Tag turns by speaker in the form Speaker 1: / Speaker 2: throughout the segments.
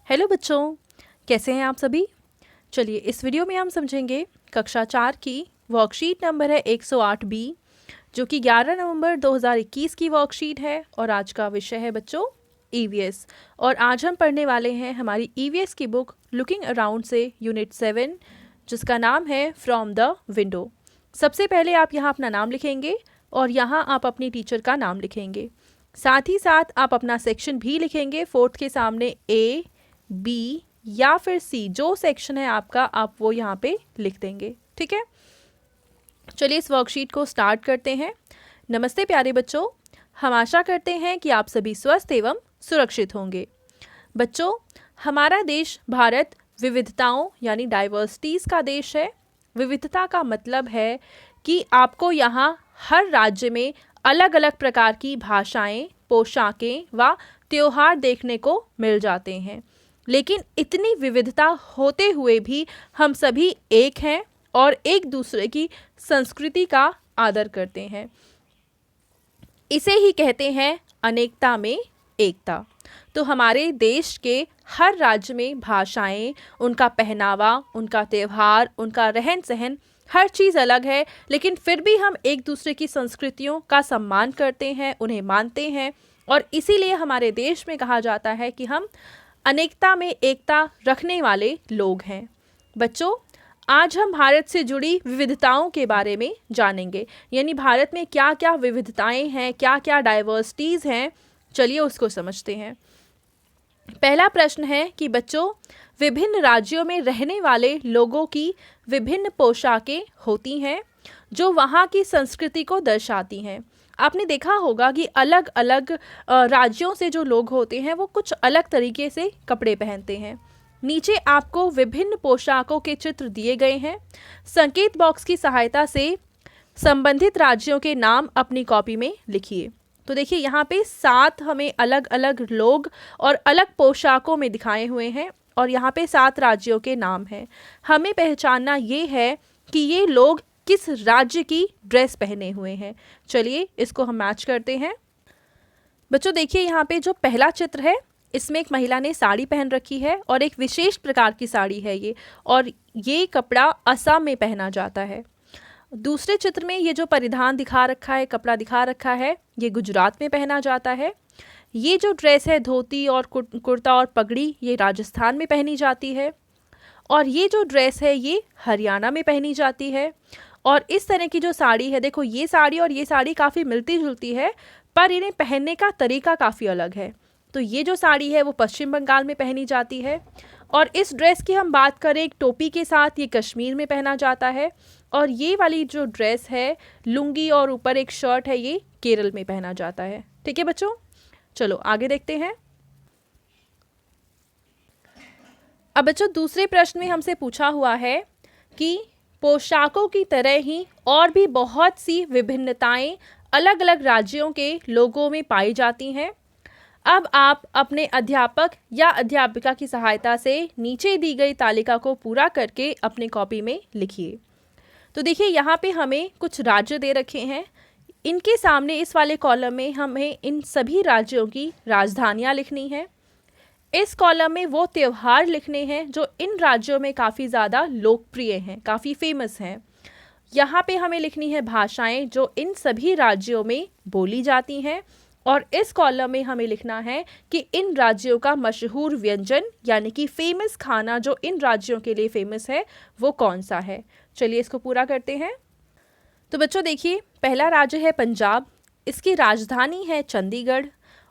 Speaker 1: Hello बच्चों, कैसे हैं आप सभी। चलिए इस वीडियो में हम समझेंगे कक्षा 4 की वर्कशीट नंबर है 108 बी, जो कि 11 नवंबर 2021 की वर्कशीट है और आज का विषय है बच्चों ईवीएस। और आज हम पढ़ने वाले हैं हमारी ईवीएस की बुक लुकिंग अराउंड से यूनिट 7, जिसका नाम है फ्रॉम द विंडो। सबसे पहले आप यहाँ अपना नाम लिखेंगे और यहाँ आप अपनी टीचर का नाम लिखेंगे। साथ ही साथ आप अपना सेक्शन भी लिखेंगे। फोर्थ के सामने ए, बी या फिर सी, जो सेक्शन है आपका आप वो यहाँ पे लिख देंगे। ठीक है, चलिए इस वर्कशीट को स्टार्ट करते हैं। नमस्ते प्यारे बच्चों, हम आशा करते हैं कि आप सभी स्वस्थ एवं सुरक्षित होंगे। बच्चों, हमारा देश भारत विविधताओं यानी डाइवर्सिटीज़ का देश है। विविधता का मतलब है कि आपको यहाँ हर राज्य में अलग अलग प्रकार की भाषाएं, पोशाकें व त्योहार देखने को मिल जाते हैं। लेकिन इतनी विविधता होते हुए भी हम सभी एक हैं और एक दूसरे की संस्कृति का आदर करते हैं। इसे ही कहते हैं अनेकता में एकता। तो हमारे देश के हर राज्य में भाषाएं, उनका पहनावा, उनका त्यौहार, उनका रहन सहन, हर चीज़ अलग है, लेकिन फिर भी हम एक दूसरे की संस्कृतियों का सम्मान करते हैं, उन्हें मानते हैं। और इसीलिए हमारे देश में कहा जाता है कि हम अनेकता में एकता रखने वाले लोग हैं। बच्चों, आज हम भारत से जुड़ी विविधताओं के बारे में जानेंगे, यानी भारत में क्या क्या विविधताएं हैं, क्या क्या डाइवर्सिटीज़ हैं। चलिए उसको समझते हैं। पहला प्रश्न है कि बच्चों, विभिन्न राज्यों में रहने वाले लोगों की विभिन्न पोशाकें होती हैं जो वहाँ की संस्कृति को दर्शाती हैं। आपने देखा होगा कि अलग अलग राज्यों से जो लोग होते हैं वो कुछ अलग तरीके से कपड़े पहनते हैं। नीचे आपको विभिन्न पोशाकों के चित्र दिए गए हैं। संकेत बॉक्स की सहायता से संबंधित राज्यों के नाम अपनी कॉपी में लिखिए। तो देखिए यहाँ पे 7 हमें अलग अलग लोग और अलग पोशाकों में दिखाए हुए हैं और यहाँ पे 7 राज्यों के नाम हैं। हमें पहचानना ये है कि ये लोग किस राज्य की ड्रेस पहने हुए हैं। चलिए इसको हम मैच करते हैं। बच्चों देखिए यहाँ पे जो पहला चित्र है, इसमें एक महिला ने साड़ी पहन रखी है और एक विशेष प्रकार की साड़ी है ये, और ये कपड़ा असम में पहना जाता है। दूसरे चित्र में ये जो परिधान दिखा रखा है, कपड़ा दिखा रखा है, ये गुजरात में पहना जाता है। ये जो ड्रेस है, धोती और कुर्ता और पगड़ी, ये राजस्थान में पहनी जाती है। और ये जो ड्रेस है ये हरियाणा में पहनी जाती है। और इस तरह की जो साड़ी है, देखो ये साड़ी और ये साड़ी काफ़ी मिलती जुलती है, पर इन्हें पहनने का तरीका काफ़ी अलग है। तो ये जो साड़ी है वो पश्चिम बंगाल में पहनी जाती है। और इस ड्रेस की हम बात करें एक टोपी के साथ, ये कश्मीर में पहना जाता है। और ये वाली जो ड्रेस है, लुंगी और ऊपर एक शर्ट है, ये केरल में पहना जाता है। ठीक है बच्चों, चलो आगे देखते हैं। अब बच्चों दूसरे प्रश्न में हमसे पूछा हुआ है कि पोशाकों की तरह ही और भी बहुत सी विभिन्नताएं अलग अलग राज्यों के लोगों में पाई जाती हैं। अब आप अपने अध्यापक या अध्यापिका की सहायता से नीचे दी गई तालिका को पूरा करके अपने कॉपी में लिखिए। तो देखिए यहाँ पे हमें कुछ राज्य दे रखे हैं। इनके सामने इस वाले कॉलम में हमें इन सभी राज्यों की राजधानियाँ लिखनी है। इस कॉलम में वो त्यौहार लिखने हैं जो इन राज्यों में काफ़ी ज़्यादा लोकप्रिय हैं, काफ़ी फेमस हैं। यहाँ पे हमें लिखनी है भाषाएं जो इन सभी राज्यों में बोली जाती हैं। और इस कॉलम में हमें लिखना है कि इन राज्यों का मशहूर व्यंजन यानी कि फेमस खाना जो इन राज्यों के लिए फेमस है वो कौन सा है। चलिए इसको पूरा करते हैं। तो बच्चों देखिए, पहला राज्य है पंजाब। इसकी राजधानी है चंडीगढ़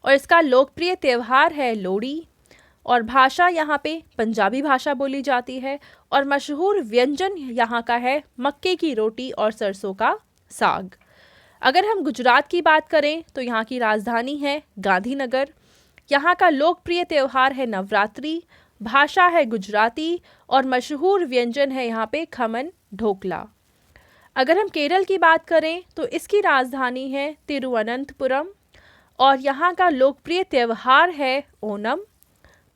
Speaker 1: और इसका लोकप्रिय त्यौहार है लोहड़ी। और भाषा यहाँ पे पंजाबी भाषा बोली जाती है। और मशहूर व्यंजन यहाँ का है मक्के की रोटी और सरसों का साग। अगर हम गुजरात की बात करें तो यहाँ की राजधानी है गांधीनगर। यहाँ का लोकप्रिय त्यौहार है नवरात्रि, भाषा है गुजराती और मशहूर व्यंजन है यहाँ पे खमन ढोकला। अगर हम केरल की बात करें तो इसकी राजधानी है तिरुवनंतपुरम और यहाँ का लोकप्रिय त्यौहार है ओणम।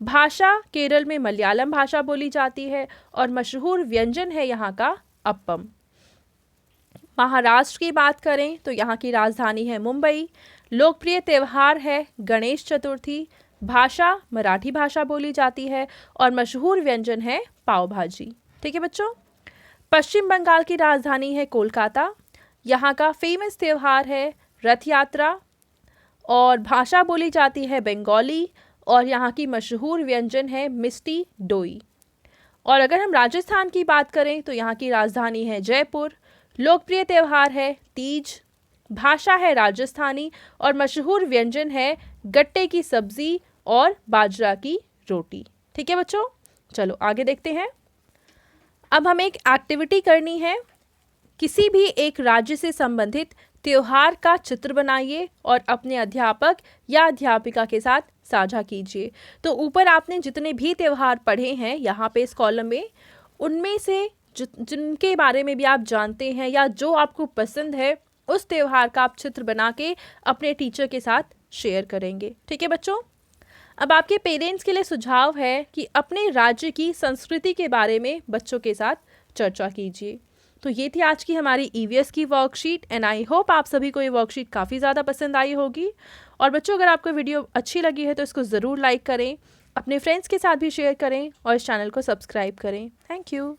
Speaker 1: भाषा केरल में मलयालम भाषा बोली जाती है और मशहूर व्यंजन है यहाँ का अप्पम। महाराष्ट्र की बात करें तो यहाँ की राजधानी है मुंबई। लोकप्रिय त्यौहार है गणेश चतुर्थी। भाषा मराठी भाषा बोली जाती है और मशहूर व्यंजन है पाव भाजी। ठीक है बच्चों। पश्चिम बंगाल की राजधानी है कोलकाता। यहाँ का फेमस त्यौहार है रथ यात्रा और भाषा बोली जाती है बंगाली और यहाँ की मशहूर व्यंजन है मिष्टी दोई। और अगर हम राजस्थान की बात करें तो यहाँ की राजधानी है जयपुर। लोकप्रिय त्यौहार है तीज। भाषा है राजस्थानी और मशहूर व्यंजन है गट्टे की सब्जी और बाजरा की रोटी। ठीक है बच्चों, चलो आगे देखते हैं। अब हमें एक एक्टिविटी करनी है। किसी भी एक राज्य से संबंधित त्योहार का चित्र बनाइए और अपने अध्यापक या अध्यापिका के साथ साझा कीजिए। तो ऊपर आपने जितने भी त्यौहार पढ़े हैं यहाँ पे इस कॉलम में, उनमें से जिनके बारे में भी आप जानते हैं या जो आपको पसंद है, उस त्यौहार का आप चित्र बना के अपने टीचर के साथ शेयर करेंगे। ठीक है बच्चों। अब आपके पेरेंट्स के लिए सुझाव है कि अपने राज्य की संस्कृति के बारे में बच्चों के साथ चर्चा कीजिए। तो ये थी आज की हमारी ईवीएस की वर्कशीट एंड आई होप आप सभी को ये वर्कशीट काफ़ी ज़्यादा पसंद आई होगी। और बच्चों, अगर आपको वीडियो अच्छी लगी है तो इसको ज़रूर लाइक करें, अपने फ्रेंड्स के साथ भी शेयर करें और इस चैनल को सब्सक्राइब करें। Thank you.